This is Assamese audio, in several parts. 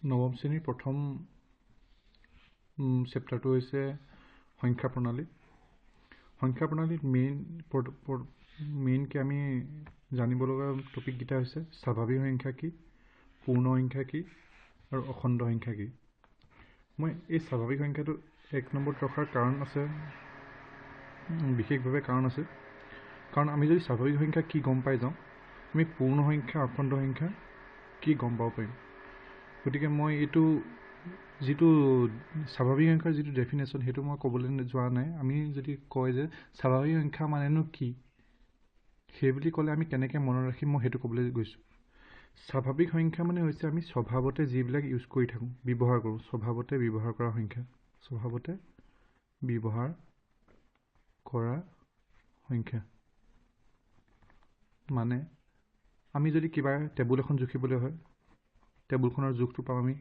নৱম শ্ৰেণীৰ প্ৰথম চেপ্টাৰটো হৈছে সংখ্যা প্ৰণালী। সংখ্যা প্ৰণালীত মেইনকৈ আমি জানিব লগা টপিককেইটা হৈছে স্বাভাৱিক সংখ্যা কি, পূৰ্ণ সংখ্যা কি আৰু অখণ্ড সংখ্যা কি। মই এই স্বাভাৱিক সংখ্যাটো 1 নম্বৰত ৰখাৰ কাৰণ আছে, বিশেষভাৱে কাৰণ আছে। কাৰণ আমি যদি স্বাভাৱিক সংখ্যা কি গম পাই যাওঁ, আমি পূৰ্ণ সংখ্যা অখণ্ড সংখ্যা কি গম পাব পাৰিম। গতিকে মই এইটো যিটো স্বাভাৱিক সংখ্যাৰ যিটো ডেফিনেশ্যন সেইটো মই ক'বলৈ যোৱা নাই। আমি যদি কয় যে স্বাভাৱিক সংখ্যা মানেনো কি, সেই বুলি ক'লে আমি কেনেকৈ মনত ৰাখিম, মই সেইটো ক'বলৈ গৈছোঁ। স্বাভাৱিক সংখ্যা মানে হৈছে আমি স্বভাৱতে যিবিলাক ইউজ কৰি থাকোঁ, ব্যৱহাৰ কৰোঁ, স্বভাৱতে ব্যৱহাৰ কৰা সংখ্যা। স্বভাৱতে ব্যৱহাৰ কৰা সংখ্যা মানে আমি যদি কিবা টেবুল এখন জুখিবলৈ হয়, টেবুলখনৰ জোখটো পাম আমি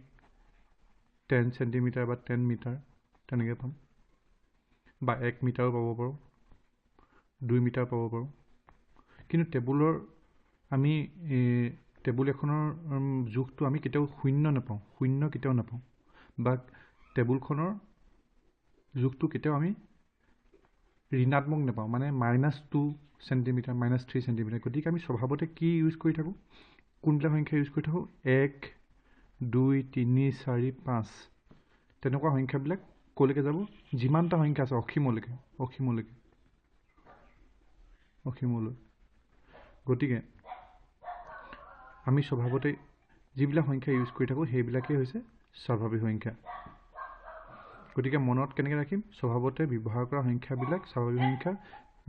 10 চেণ্টিমিটাৰ বা 10 মিটাৰ তেনেকৈ পাম, বা 1 মিটাৰো পাব পাৰোঁ, 2 মিটাৰ পাব পাৰোঁ। কিন্তু আমি টেবুল এখনৰ জোখটো আমি কেতিয়াও শূন্য কেতিয়াও নাপাওঁ, বা টেবুলখনৰ জোখটো কেতিয়াও আমি ঋণাত্মক নাপাওঁ, মানে -2 চেণ্টিমিটাৰ, -3 চেণ্টিমিটাৰ। গতিকে আমি স্বভাৱতে কি ইউজ কৰি থাকোঁ, কোনবিলাক সংখ্যা ইউজ কৰি থাকোঁ, 1, 2, 3, 4, 5 তেনেকুৱা সংখ্যাবিলাক ক'লৈকে যাব, যিমানটা সংখ্যা আছে অসীমলৈ। গতিকে আমি স্বভাৱতে যিবিলাক সংখ্যা ইউজ কৰি থাকোঁ সেইবিলাকেই হৈছে স্বাভাৱিক সংখ্যা। গতিকে মনত কেনেকৈ ৰাখিম, স্বভাৱতে ব্যৱহাৰ কৰা সংখ্যাবিলাক স্বাভাৱিক সংখ্যা।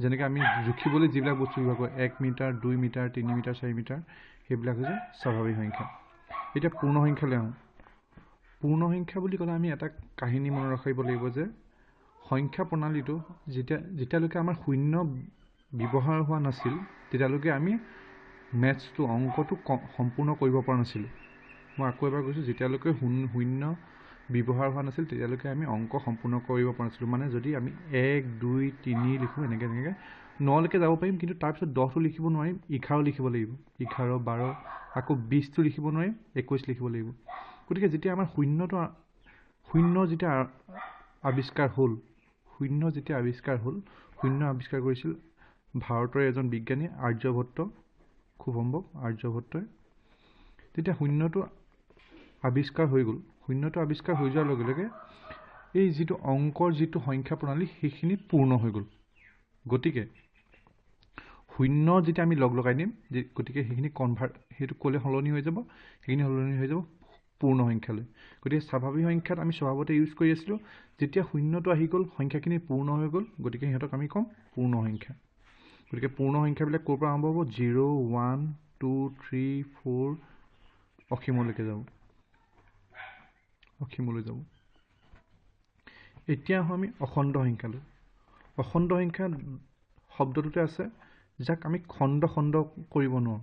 যেনেকৈ আমি জুখিবলৈ যিবিলাক বস্তু ব্যৱহাৰ কৰোঁ, 1 মিটাৰ, 2 মিটাৰ, 3 মিটাৰ, 4 মিটাৰ, সেইবিলাক হৈছে স্বাভাৱিক সংখ্যা। এতিয়া পূৰ্ণ সংখ্যালৈ আহোঁ। পূৰ্ণ সংখ্যা বুলি ক'লে আমি এটা কাহিনী মনত ৰাখিব লাগিব যে সংখ্যা প্ৰণালীটো যেতিয়ালৈকে আমাৰ শূন্য ব্যৱহাৰ হোৱা নাছিল, তেতিয়ালৈকে আমি মেথছটো, অংকটো সম্পূৰ্ণ কৰিব পৰা নাছিলোঁ। মই আকৌ এবাৰ কৈছোঁ, যেতিয়ালৈকে শূন্য ব্যৱহাৰ হোৱা নাছিল তেতিয়ালৈকে আমি অংক সম্পূৰ্ণ কৰিব পৰা নাছিলোঁ। মানে যদি আমি 1, 2, 3 লিখোঁ, এনেকৈ 9লৈকে যাব পাৰিম, কিন্তু তাৰপিছত 10টো লিখিব নোৱাৰিম, 11 লিখিব লাগিব, 11, 12, আকৌ 20টো লিখিব নোৱাৰিম, 21 লিখিব লাগিব। গতিকে যেতিয়া আমাৰ শূন্য যেতিয়া আৱিষ্কাৰ হ'ল, শূন্য আৱিষ্কাৰ কৰিছিল ভাৰতৰে এজন বিজ্ঞানী আৰ্যভট্ট, খুব সম্ভৱ আৰ্যভট্টই। তেতিয়া শূন্যটো আৱিষ্কাৰ হৈ গ'ল। শূন্যটো আৱিষ্কাৰ হৈ যোৱাৰ লগে লগে এই যিটো অংকৰ যিটো সংখ্যা প্ৰণালী সেইখিনি পূৰ্ণ হৈ গ'ল। গতিকে শূন্য যেতিয়া আমি লগাই দিম, গতিকে সেইখিনি সেইটো ক'লে সলনি হৈ যাব, সেইখিনি সলনি হৈ যাব পূৰ্ণ সংখ্যালৈ। গতিকে স্বাভাৱিক সংখ্যাত আমি স্বভাৱতে ইউজ কৰি আছিলোঁ, যেতিয়া শূন্যটো আহি গ'ল, সংখ্যাখিনি পূৰ্ণ হৈ গ'ল, গতিকে সিহঁতক আমি ক'ম পূৰ্ণ সংখ্যা। গতিকে পূৰ্ণ সংখ্যাবিলাক ক'ৰ পৰা আৰম্ভ হ'ব, 0, 1, 2, 3, 4 অসীমলৈকে যাব। এতিয়া আহোঁ আমি অখণ্ড সংখ্যালৈ। অখণ্ড সংখ্যা শব্দটোতে আছে যাক আমি খণ্ড কৰিব নোৱাৰোঁ।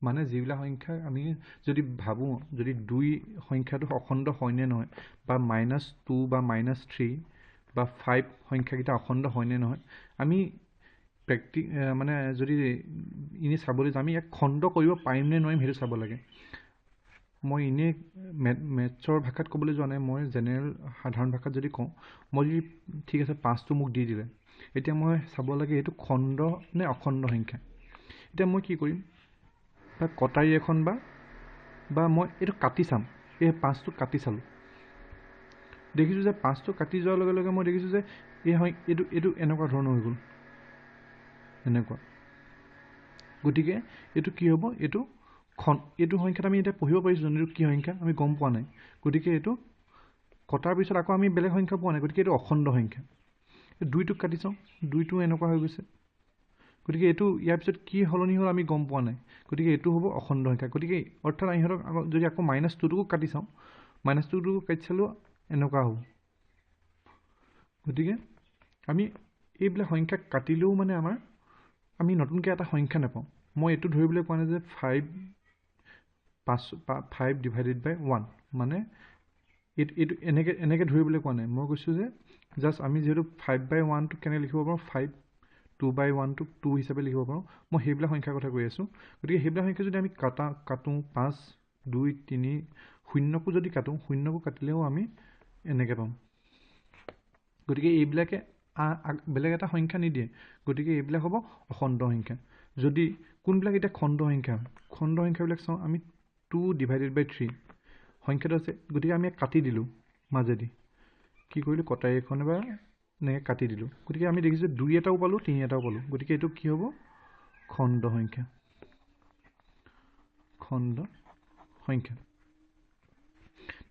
মানে যিবিলাক সংখ্যা আমি যদি ভাবোঁ, যদি 2 সংখ্যাটো অখণ্ড হয়নে নহয়, বা -2 বা -3 বা 5 সংখ্যাকেইটা অখণ্ড হয়নে নহয়, আমি মানে যদি এনেই চাবলৈ যাওঁ, আমি ইয়াক খণ্ড কৰিব পাৰিম নে নোৱাৰিম সেইটো চাব লাগে। মই এনেই মেথছৰ ভাষাত ক'বলৈ যোৱা নাই, মই জেনেৰেল সাধাৰণ ভাষাত যদি কওঁ, মই যদি ঠিক আছে 5টো মোক দি দিলে, এতিয়া মই চাব লাগে এইটো খণ্ড নে অখণ্ড সংখ্যা। এতিয়া মই কি কৰিম, বা কটাৰী এখন বা মই এইটো কাটি চাম, এই 5টো কাটি চালোঁ, দেখিছোঁ যে 5টো কাটি যোৱাৰ লগে লগে মই দেখিছোঁ যে এইটো এনেকুৱা ধৰণৰ হৈ গ'ল, এনেকুৱা। গতিকে এইটো কি হ'ব, এইটো সংখ্যাত আমি এতিয়া পঢ়িব পাৰিছোঁ জানো, এইটো কি সংখ্যা আমি গম পোৱা নাই। গতিকে এইটো কটাৰ পিছত আকৌ আমি বেলেগ সংখ্যা পোৱা নাই, গতিকে এইটো অখণ্ড সংখ্যা। 2টোক কাটি চাওঁ, 2টো এনেকুৱা হৈ গৈছে, গতিকে এইটো ইয়াৰ পিছত কি সলনি হ'ল আমি গম পোৱা নাই, গতিকে এইটো হ'ব অখণ্ড সংখ্যা। গতিকে অৰ্থাৎ ইহঁতক যদি আকৌ -2টোকো কাটি চাওঁ, -2টোকো কাটি চালেও এনেকুৱা হ'ব। গতিকে আমি এইবিলাক সংখ্যা কাটিলেও মানে আমি নতুনকৈ এটা সংখ্যা নাপাওঁ। মই এইটো ধৰিবলৈ পোৱা নাই যে 5 ডিভাইডেড বাই 1, মানে এইটো এনেকৈ ধৰিবলৈ পোৱা নাই। মই কৈছোঁ যে জাষ্ট আমি যিহেতু 5/1টোক কেনেকৈ লিখিব পাৰোঁ, 5, 2/1টোক 2 হিচাপে লিখিব পাৰোঁ। মই সেইবিলাক সংখ্যাৰ কথা কৈ আছোঁ। গতিকে সেইবিলাক সংখ্যা যদি আমি কাটোঁ, 5, 2 3 শূন্যকো যদি কাটো শূন্যকো কাটিলেও আমি এনেকৈ পাম গতিকে এইবিলাকে বেলেগ এটা সংখ্যা নিদিয়ে গতিকে এইবিলাক হ'ব অখণ্ড সংখ্যা যদি কোনবিলাক এটা খণ্ড সংখ্যা খণ্ড সংখ্যাবিলাক চাওঁ আমি 2/3 সংখ্যাটো আছে গতিকে আমি কাটি দিলোঁ মাজেদি কি কৰিলোঁ কটাৰী এখনে বা এনেকৈ কাটি দিলোঁ গতিকে আমি দেখিছোঁ 2 এটাও পালোঁ 3 এটাও পালোঁ গতিকে এইটো কি হ'ব খণ্ড সংখ্যা খণ্ড সংখ্যা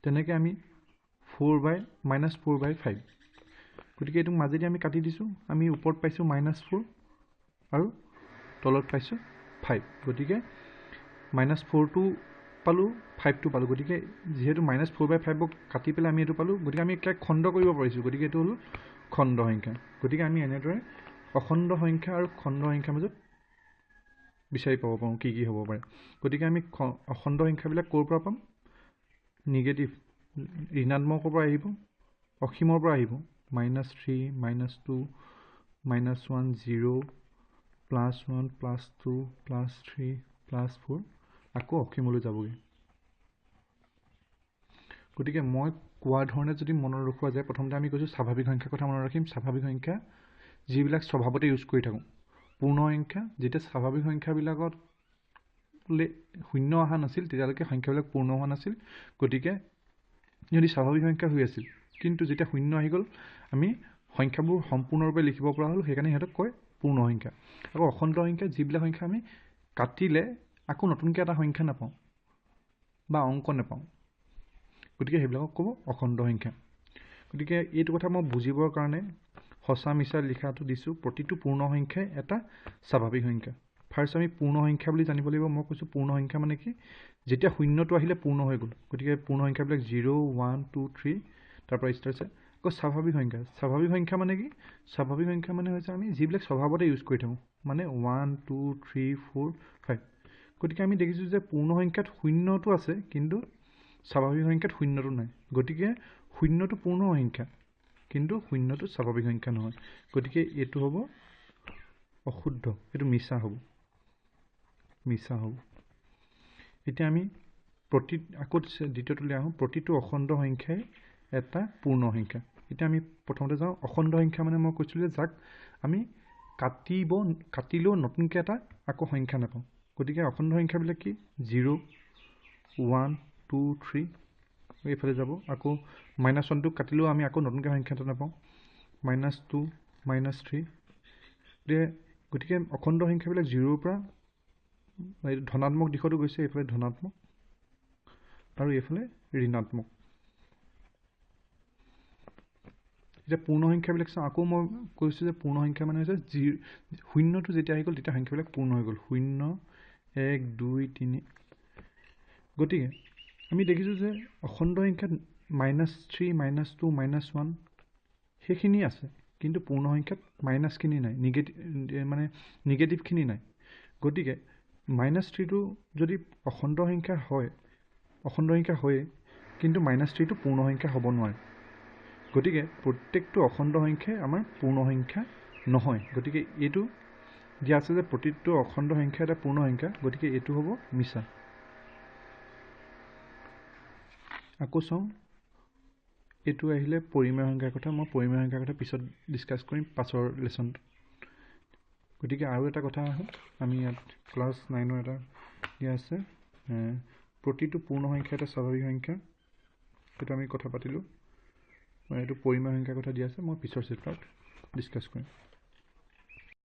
তেনেকৈ আমি 4/5 গতিকে এইটো মাজেদি আমি কাটি দিছোঁ আমি ওপৰত পাইছোঁ -4 আৰু তলত পাইছোঁ 5 গতিকে -4টো পালোঁ 5টো পালোঁ গতিকে যিহেতু -4/5ক কাটি পেলাই আমি এইটো পালোঁ গতিকে আমি একে খণ্ড কৰিব পাৰিছোঁ গতিকে এইটো হ'ল খণ্ড সংখ্যা গতিকে আমি এনেদৰে অখণ্ড সংখ্যা আৰু খণ্ড সংখ্যাৰ মাজত বিচাৰি পাব পাৰোঁ কি কি হ'ব পাৰে গতিকে আমি অখণ্ড সংখ্যাবিলাক ক'ৰ পৰা পাম নিগেটিভ ঋণাত্মকৰ পৰা আহিব অসীমৰ পৰা আহিব -3 -2 -1 0 +1 +2 +3 +4 আকৌ অসীমলৈ যাবগৈ গতিকে মই কোৱা ধৰণে যদি মনত ৰখোৱা যায় প্ৰথমতে আমি কৈছোঁ স্বাভাৱিক সংখ্যাৰ কথা মনত ৰাখিম স্বাভাৱিক সংখ্যা যিবিলাক স্বভাৱতে ইউজ কৰি থাকোঁ পূৰ্ণ সংখ্যা যেতিয়া স্বাভাৱিক সংখ্যাবিলাকত শূন্য অহা নাছিল তেতিয়ালৈকে সংখ্যাবিলাক পূৰ্ণ হোৱা নাছিল গতিকে যদি স্বাভাৱিক সংখ্যা হৈ আছিল কিন্তু যেতিয়া শূন্য আহি গ'ল আমি সংখ্যাবোৰ সম্পূৰ্ণৰূপে লিখিব পৰা হ'ল সেইকাৰণে সিহঁতক কয় পূৰ্ণ সংখ্যা আকৌ অখণ্ড সংখ্যা যিবিলাক সংখ্যা আমি কাটিলে আকৌ নতুনকৈ এটা সংখ্যা নাপাওঁ বা অংক নাপাওঁ গতিকে সেইবিলাকক ক'ব অখণ্ড সংখ্যা গতিকে এইটো কথা মই বুজিবৰ কাৰণে সঁচা মিছা লিখাটো দিছোঁ প্ৰতিটো পূৰ্ণ সংখ্যাই এটা স্বাভাৱিক সংখ্যা ফাৰ্ষ্ট আমি পূৰ্ণ সংখ্যা বুলি জানিব লাগিব মই কৈছোঁ পূৰ্ণ সংখ্যা মানে কি যেতিয়া শূন্যটো আহিলে পূৰ্ণ হৈ গ'ল গতিকে পূৰ্ণ সংখ্যাবিলাক 0 1 2 3 তাৰপৰা ষ্টাৰ্ট আছে আকৌ স্বাভাৱিক সংখ্যা মানে কি স্বাভাৱিক সংখ্যা মানে হৈছে আমি যিবিলাক স্বভাৱতে ইউজ কৰি থাকোঁ মানে 1 2 3 4 5 গতিকে আমি দেখিছোঁ যে পূৰ্ণ সংখ্যাত শূন্যটো আছে কিন্তু স্বাভাৱিক সংখ্যাত শূন্যটো নাই গতিকে শূন্যটো পূৰ্ণ সংখ্যা কিন্তু শূন্যটো স্বাভাৱিক সংখ্যা নহয় গতিকে এইটো হ'ব অশুদ্ধ এইটো মিছা হ'ব এতিয়া আমি আকৌ দ্বিতীয়টোলৈ আহোঁ প্ৰতিটো অখণ্ড সংখ্যাই এটা পূৰ্ণ সংখ্যা এতিয়া আমি প্ৰথমতে যাওঁ অখণ্ড সংখ্যা মানে মই কৈছিলোঁ যে যাক আমি কাটিলেও নতুনকৈ এটা আকৌ সংখ্যা নাপাওঁ গতিকে অখণ্ড সংখ্যাবিলাক কি 0 1 2 3 এইফালে যাব আকৌ -1টো কাটিলেও আমি আকৌ নতুনকৈ সংখ্যা এটা নাপাওঁ -2 -3 গতিকে অখণ্ড সংখ্যাবিলাক 0ৰ পৰা ধনাত্মক দিশতো গৈছে এইফালে ধনাত্মক আৰু এইফালে ঋণাত্মক এতিয়া পূৰ্ণ সংখ্যাবিলাক চাওঁ আকৌ মই কৈছোঁ যে পূৰ্ণ সংখ্যা মানে হৈছে শূন্যটো যেতিয়া আহি গ'ল তেতিয়া সংখ্যাবিলাক পূৰ্ণ হৈ গ'ল 0 1 2 3 গতিকে আমি দেখিছোঁ যে অখণ্ড সংখ্যাত -3 -2 -1 সেইখিনি আছে কিন্তু পূৰ্ণ সংখ্যাত মাইনাছখিনি নাই নিগেটিভখিনি নাই গতিকে -3টো যদি অখণ্ড সংখ্যা হয় কিন্তু -3টো পূৰ্ণ সংখ্যা হ'ব নোৱাৰে গতিকে প্ৰত্যেকটো অখণ্ড সংখ্যাই আমাৰ পূৰ্ণ সংখ্যা নহয় গতিকে এইটো দিয়া আছে যে প্ৰতিটো অখণ্ড সংখ্যা এটা পূৰ্ণ সংখ্যা গতিকে এইটো হ'ব মিছা আকৌ চাওঁ এইটো আহিলে পৰিমেয় সংখ্যাৰ কথা মই পৰিমেয় সংখ্যাৰ কথা পিছত ডিছকাছ কৰিম পাছৰ লেচনটোত গতিকে আৰু এটা কথা আহোঁ আমি ইয়াত ক্লাছ 9ৰ এটা দিয়া আছে প্ৰতিটো পূৰ্ণ সংখ্যা এটা স্বাভাৱিক সংখ্যা সেইটো আমি কথা পাতিলোঁ এইটো পৰিমেয় সংখ্যাৰ কথা দিয়া আছে মই পিছৰ চেপ্টাৰত ডিছকাছ কৰিম